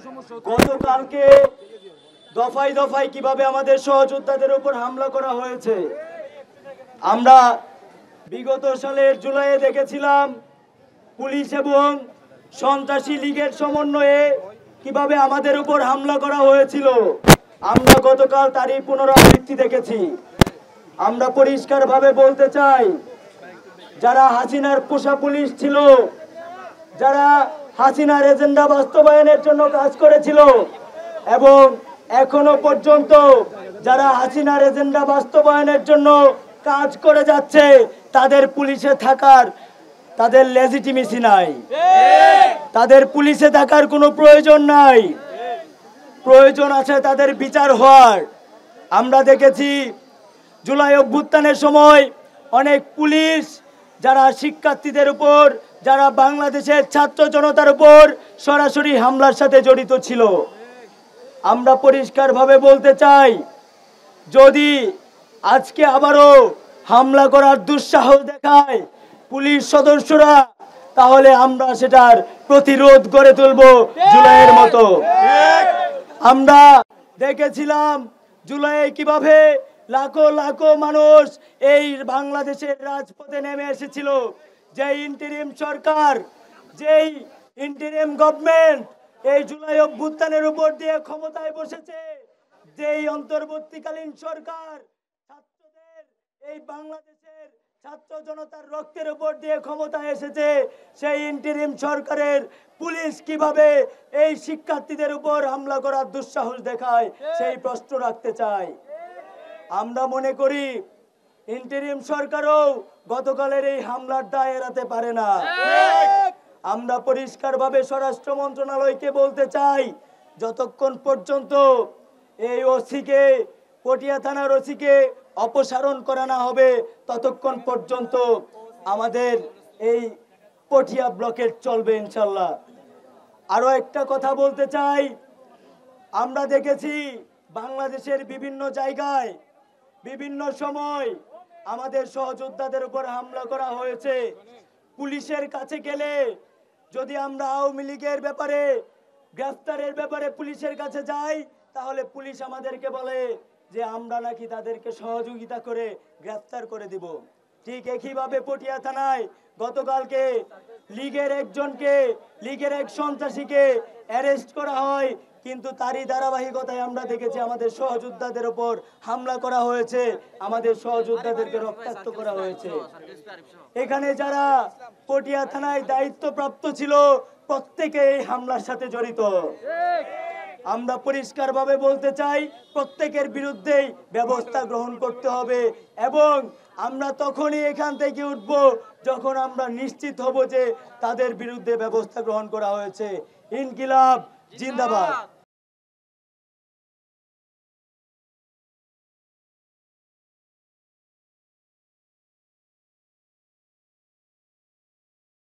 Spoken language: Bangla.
গতকালকে দফায় দফায় কিভাবে আমাদের সহযোদ্ধাদের উপর হামলা করা হয়েছে আমরা বিগত সালের জুলাইয়ে দেখেছিলাম। পুলিশ এবং সন্ত্রাসী লীগের সমন্বয়ে কিভাবে আমাদের উপর হামলা করা হয়েছিল, আমরা গতকাল তারই পুনরাবৃত্তি দেখেছি। আমরা পরিষ্কারভাবে বলতে চাই, যারা হাসিনার পোষা পুলিশ ছিল, যারা হাসিনার এজেন্ডা বাস্তবায়নের জন্য কাজ করেছিল এবং এখনো পর্যন্ত যারা হাসিনার এজেন্ডা বাস্তবায়নের জন্য কাজ করে যাচ্ছে, তাদের পুলিশে থাকার তাদের লেজিটিমেসি নাই, তাদের পুলিশে থাকার কোনো প্রয়োজন নাই। প্রয়োজন আছে তাদের বিচার হওয়ার। আমরা দেখেছি জুলাই অভ্যুত্থানের সময় অনেক পুলিশ যারা শিক্ষার্থীদের উপর, যারা বাংলাদেশের ছাত্র জনতার উপর সরাসরি হামলার সাথে জড়িত ছিল। আমরা পরিষ্কারভাবে বলতে চাই, যদি আজকে আবারও হামলা করার দুঃসাহস দেখায় পুলিশ সদস্যরা, তাহলে আমরা সেটার প্রতিরোধ গড়ে তুলব জুলাইয়ের মতো। আমরা দেখেছিলাম জুলাইয়ে কিভাবে লাখো লাখো মানুষ এই বাংলাদেশের রাজপথে নেমে এসেছিল। যেই ইন্টারিম সরকার, যেই ইন্টারিম গভর্নমেন্ট এই জুলাই অভ্যুত্থানের উপর দিয়ে ক্ষমতায় বসেছে, যেই অন্তর্বর্তীকালীন সরকার ছাত্রদের, এই বাংলাদেশের ছাত্র জনতার রক্তের উপর দিয়ে ক্ষমতায় এসেছে, সেই ইন্টারিম সরকারের পুলিশ কিভাবে এই শিক্ষার্থীদের উপর হামলা করার দুঃসাহস দেখায়, সেই প্রশ্ন রাখতে চাই। আমরা মনে করি ইন্টারিম সরকারও গতকালের এই হামলার দায় এড়াতে পারে না। আমরা পরিষ্কারভাবে স্বরাষ্ট্র মন্ত্রণালয়কে বলতে চাই, যতক্ষণ পর্যন্ত এই ওসিকে, পটিয়া থানার ওসিকে অপসারণ করা না হবে, ততক্ষণ পর্যন্ত আমাদের এই পটিয়া ব্লকেট চলবে ইনশাল্লাহ। আরো একটা কথা বলতে চাই, আমরা দেখেছি বাংলাদেশের বিভিন্ন জায়গায় বিভিন্ন সময় আমাদের সহযোদ্ধাদের উপর হামলা করা হয়েছে। পুলিশের কাছে গেলে যদি আমরা আওয়ামী লীগের ব্যাপারে, গ্রেফতারের ব্যাপারে পুলিশের কাছে যাই, তাহলে পুলিশ আমাদেরকে বলে যে আমরা নাকি তাদেরকে সহযোগিতা করে গ্রেফতার করে দিব। ঠিক একইভাবে পটিয়া থানায় গতকালকে লীগের একজনকে, লীগের এক সন্ত্রাসীকে অ্যারেস্ট করা হয়, কিন্তু তারই ধারাবাহিকতায় আমরা দেখেছি আমাদের সহযোদ্ধাদের উপর হামলা করা হয়েছে, আমাদের সহযোদ্ধাদেরকে রক্তাক্ত করা হয়েছে। এখানে যারা পটিয়া থানায় দায়িত্বপ্রাপ্ত ছিল, প্রত্যেকে এই হামলার সাথে জড়িত। আমরা পরিষ্কারভাবে বলতে চাই, প্রত্যেকের বিরুদ্ধেই ব্যবস্থা গ্রহণ করতে হবে এবং আমরা তখনই এখান থেকে উঠব যখন আমরা নিশ্চিত হব যে তাদের বিরুদ্ধে ব্যবস্থা গ্রহণ করা হয়েছে। ইনকিলাব জিন্দাবাদ।